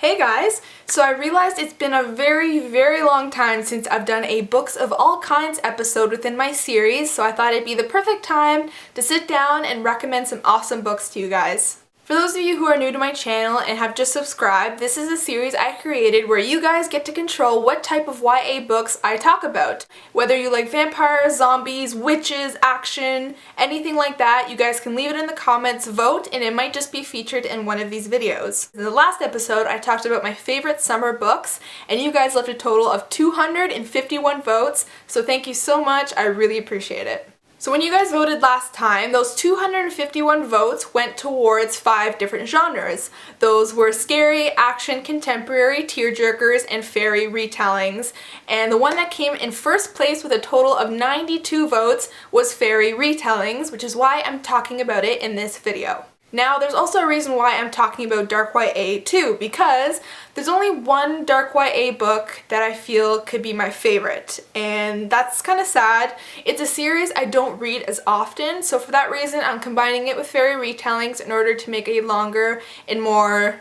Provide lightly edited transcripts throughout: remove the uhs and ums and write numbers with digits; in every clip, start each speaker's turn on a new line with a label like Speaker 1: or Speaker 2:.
Speaker 1: Hey guys! So I realized it's been a very long time since I've done a Books of All Kinds episode within my series, so I thought it'd be the perfect time to sit down and recommend some awesome books to you guys. For those of you who are new to my channel and have just subscribed, this is a series I created where you guys get to control what type of YA books I talk about. Whether you like vampires, zombies, witches, action, anything like that, you guys can leave it in the comments, vote, and it might just be featured in one of these videos. In the last episode, I talked about my favorite summer books, and you guys left a total of 251 votes, so thank you so much, I really appreciate it. So when you guys voted last time, those 251 votes went towards 5 different genres. Those were scary, action, contemporary, tearjerkers, and fairy retellings. And the one that came in first place with a total of 92 votes was fairy retellings, which is why I'm talking about it in this video. Now, there's also a reason why I'm talking about dark YA too, because there's only one dark YA book that I feel could be my favorite, and that's kind of sad. It's a series I don't read as often, so for that reason I'm combining it with fairy retellings in order to make a longer and more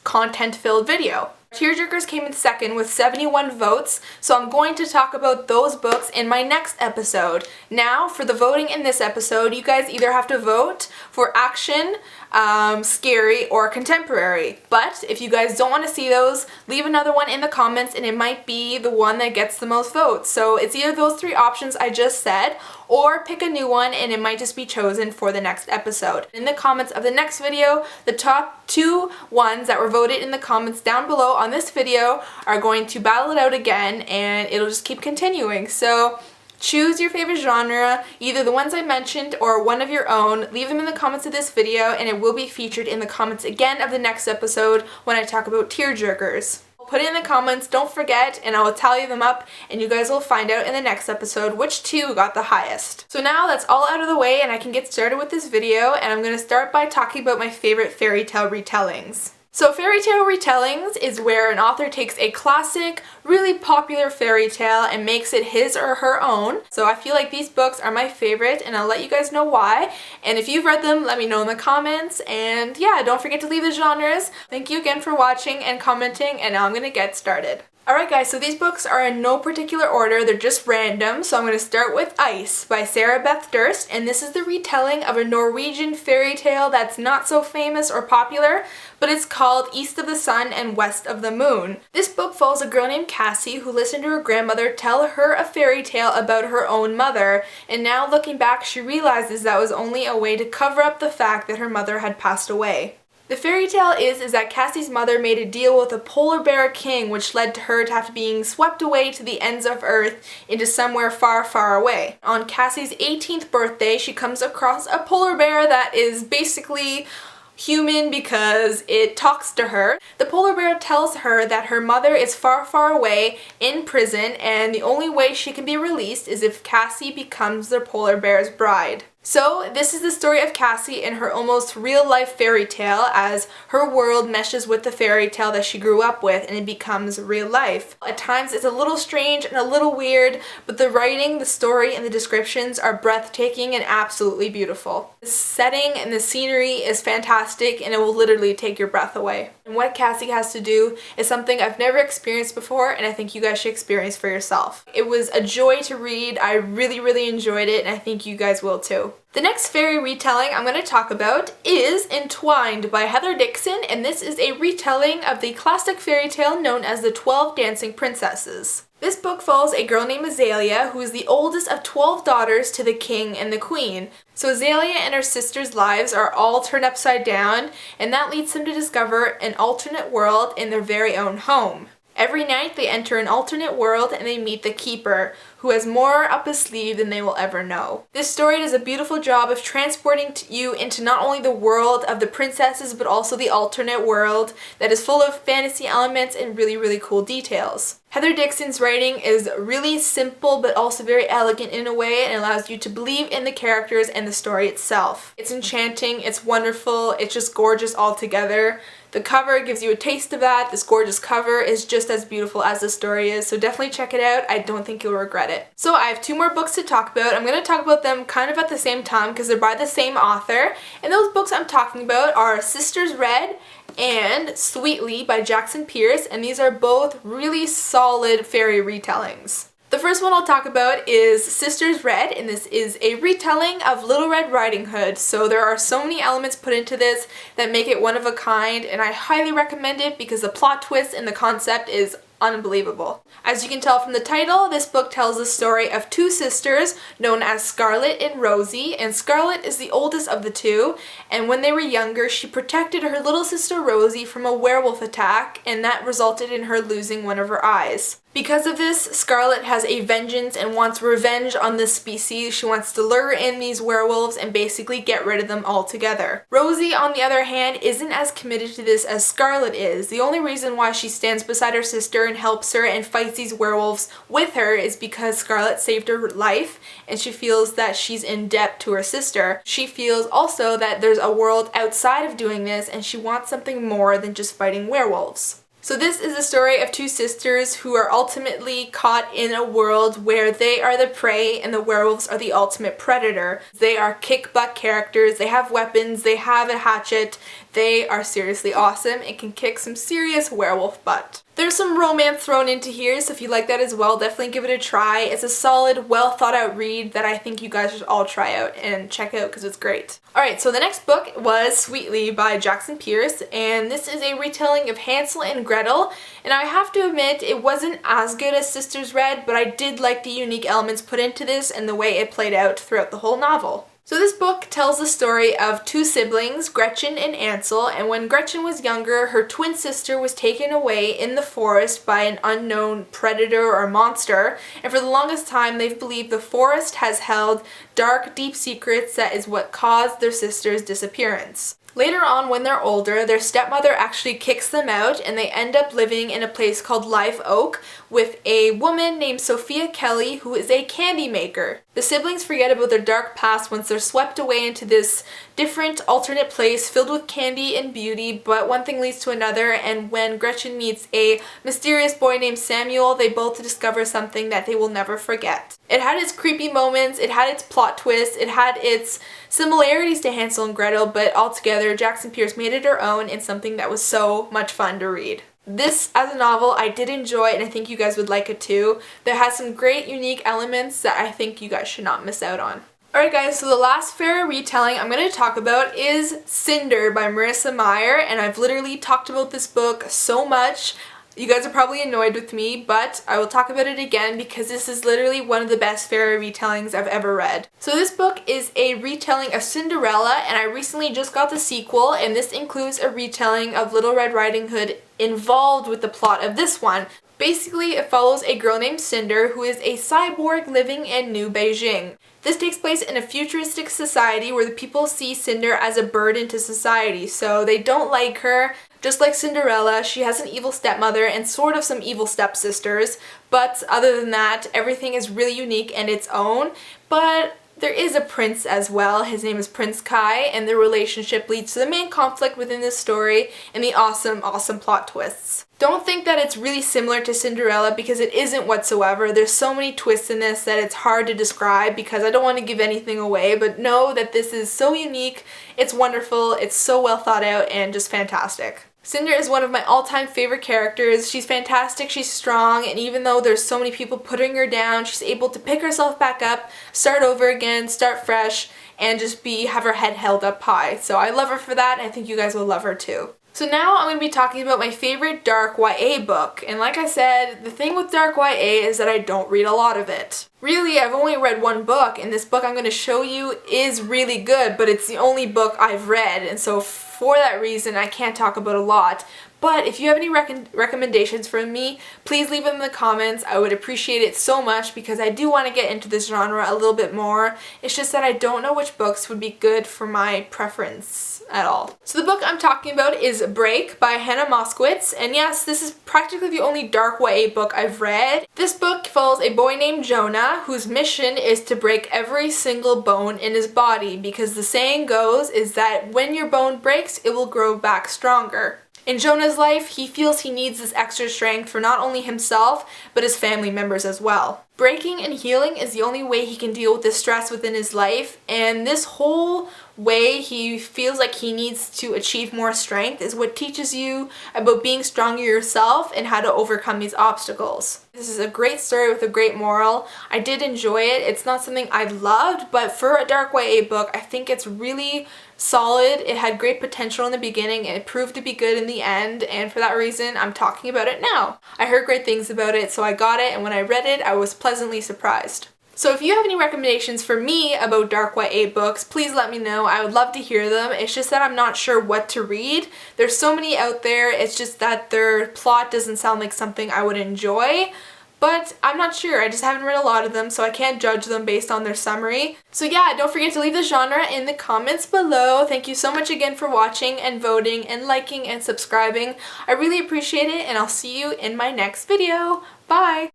Speaker 1: content-filled video. Tearjerkers came in second with 71 votes, so I'm going to talk about those books in my next episode. Now, for the voting in this episode, you guys either have to vote for action, scary, or contemporary. But if you guys don't want to see those, leave another one in the comments and it might be the one that gets the most votes. So it's either those 3 options I just said, or pick a new one and it might just be chosen for the next episode. In the comments of the next video, the top 2 ones that were voted in the comments down below on this video are going to battle it out again, and it'll just keep continuing. So choose your favorite genre, either the ones I mentioned or one of your own. Leave them in the comments of this video and it will be featured in the comments again of the next episode when I talk about tearjerkers. Put it in the comments, don't forget, and I will tally them up and you guys will find out in the next episode which 2 got the highest. So now that's all out of the way and I can get started with this video, and I'm going to start by talking about my favorite fairy tale retellings. So Fairytale retellings is where an author takes a classic, really popular fairy tale and makes it his or her own. So I feel like these books are my favorite and I'll let you guys know why. And if you've read them, let me know in the comments. And yeah, don't forget to leave the genres. Thank you again for watching and commenting, and now I'm gonna get started. Alright guys, so these books are in no particular order, they're just random, so I'm going to start with Ice by Beth Durst, and this is the retelling of a Norwegian fairy tale that's not so famous or popular, but it's called East of the Sun and West of the Moon. This book follows a girl named Cassie who listened to her grandmother tell her a fairy tale about her own mother, and now looking back she realizes that was only a way to cover up the fact that her mother had passed away. The fairy tale is that Cassie's mother made a deal with a polar bear king, which led to her to have to being swept away to the ends of Earth into somewhere far away. On Cassie's 18th birthday, she comes across a polar bear that is basically human because it talks to her. The polar bear tells her that her mother is far away in prison, and the only way she can be released is if Cassie becomes the polar bear's bride. So this is the story of Cassie in her almost real-life fairy tale as her world meshes with the fairy tale that she grew up with and it becomes real life. At times it's a little strange and a little weird, but the writing, the story, and the descriptions are breathtaking and absolutely beautiful. The setting and the scenery is fantastic and it will literally take your breath away. And what Cassie has to do is something I've never experienced before, and I think you guys should experience for yourself. It was a joy to read, I really enjoyed it, and I think you guys will too. The next fairy retelling I'm going to talk about is Entwined by Dixon, and this is a retelling of the classic fairy tale known as The 12 Dancing Princesses. This book follows a girl named Azalea, who is the oldest of 12 daughters to the king and the queen. So Azalea and her sister's lives are all turned upside down, and that leads them to discover an alternate world in their very own home. Every night they enter an alternate world and they meet the Keeper, who has more up his sleeve than they will ever know. This story does a beautiful job of transporting you into not only the world of the princesses, but also the alternate world that is full of fantasy elements and really cool details. Dixon's writing is really simple but also very elegant in a way, and allows you to believe in the characters and the story itself. It's enchanting, it's wonderful, it's just gorgeous altogether. The cover gives you a taste of that. This gorgeous cover is just as beautiful as the story is, so definitely check it out. I don't think you'll regret it. So I have 2 more books to talk about. I'm going to talk about them kind of at the same time because they're by the same author, and those books I'm talking about are Sisters Red and Sweetly by Jackson Pearce, and these are both really solid fairy retellings. The first one I'll talk about is Sisters Red, and this is a retelling of Little Red Riding Hood. So there are so many elements put into this that make it one of a kind, and I highly recommend it because the plot twist and the concept is unbelievable. As you can tell from the title, this book tells the story of two sisters known as Scarlet and Rosie, and Scarlet is the oldest of the two, and when they were younger she protected her little sister Rosie from a werewolf attack, and that resulted in her losing one of her eyes. Because of this, Scarlet has a vengeance and wants revenge on this species. She wants to lure in these werewolves and basically get rid of them altogether. Rosie, on the other hand, isn't as committed to this as Scarlet is. The only reason why she stands beside her sister and helps her and fights these werewolves with her is because Scarlet saved her life and she feels that she's in debt to her sister. She feels also that there's a world outside of doing this and she wants something more than just fighting werewolves. So this is the story of two sisters who are ultimately caught in a world where they are the prey and the werewolves are the ultimate predator. They are kick-butt characters, they have weapons, they have a hatchet, they are seriously awesome and can kick some serious werewolf butt. There's some romance thrown into here, so if you like that as well, definitely give it a try. It's a solid, well thought out read that I think you guys should all try out and check out because it's great. Alright, so the next book was Sweetly by Jackson Pearce, and this is a retelling of Hansel and Gretel, and I have to admit it wasn't as good as Sisters Red, but I did like the unique elements put into this and the way it played out throughout the whole novel. So this book tells the story of two siblings, Gretchen and Ansel, and when Gretchen was younger, her twin sister was taken away in the forest by an unknown predator or monster, and for the longest time they've believed the forest has held dark, deep secrets that is what caused their sister's disappearance. Later on, when they're older, their stepmother actually kicks them out and they end up living in a place called Live Oak with a woman named Sophia Kelly who is a candy maker. The siblings forget about their dark past once they're swept away into this different alternate place filled with candy and beauty, but one thing leads to another, and when Gretchen meets a mysterious boy named Samuel, they both discover something that they will never forget. It had its creepy moments, it had its plot twists, it had its similarities to Hansel and Gretel, but altogether Jackson Pearce made it her own and something that was so much fun to read. This, as a novel, I did enjoy and I think you guys would like it too. That has some great unique elements that I think you guys should not miss out on. Alright guys, so the last fairy retelling I'm going to talk about is Cinder by Marissa Meyer, and I've literally talked about this book so much. You guys are probably annoyed with me, but I will talk about it again because this is literally one of the best fairy retellings I've ever read. So this book is a retelling of Cinderella, and I recently just got the sequel, and this includes a retelling of Little Red Riding Hood involved with the plot of this one. Basically, it follows a girl named Cinder who is a cyborg living in New Beijing. This takes place in a futuristic society where the people see Cinder as a burden to society, so they don't like her. Just like Cinderella, she has an evil stepmother and sort of some evil stepsisters, but other than that, everything is really unique and its own. But there is a prince as well. His name is Prince Kai, and their relationship leads to the main conflict within this story and the awesome, awesome plot twists. Don't think that it's really similar to Cinderella because it isn't whatsoever. There's so many twists in this that it's hard to describe because I don't want to give anything away, but know that this is so unique, it's wonderful, it's so well thought out, and just fantastic. Cinder is one of my all-time favorite characters. She's fantastic, she's strong, and even though there's so many people putting her down, she's able to pick herself back up, start over again, start fresh, and just have her head held up high. So I love her for that, and I think you guys will love her too. So now I'm going to be talking about my favorite dark YA book, and like I said, the thing with dark YA is that I don't read a lot of it. Really, I've only read one book, and this book I'm going to show you is really good, but it's the only book I've read, and so for that reason I can't talk about a lot. But if you have any recommendations for me, please leave them in the comments. I would appreciate it so much because I do want to get into this genre a little bit more. It's just that I don't know which books would be good for my preference at all. So the book I'm talking about is Break by Hannah Moskowitz, and yes, this is practically the only dark YA book I've read. This book follows a boy named Jonah whose mission is to break every single bone in his body because the saying goes is that when your bone breaks, it will grow back stronger. In Jonah's life, he feels he needs this extra strength for not only himself, but his family members as well. Breaking and healing is the only way he can deal with the stress within his life, and this whole way he feels like he needs to achieve more strength is what teaches you about being stronger yourself and how to overcome these obstacles. This is a great story with a great moral. I did enjoy it. It's not something I loved, but for a dark YA book, I think it's really solid. It had great potential in the beginning and it proved to be good in the end, and for that reason I'm talking about it now. I heard great things about it, so I got it, and when I read it I was pleasantly surprised. So if you have any recommendations for me about dark YA books, please let me know. I would love to hear them. It's just that I'm not sure what to read. There's so many out there, it's just that their plot doesn't sound like something I would enjoy. But I'm not sure. I just haven't read a lot of them, so I can't judge them based on their summary. So yeah, don't forget to leave the genre in the comments below. Thank you so much again for watching and voting and liking and subscribing. I really appreciate it, and I'll see you in my next video. Bye!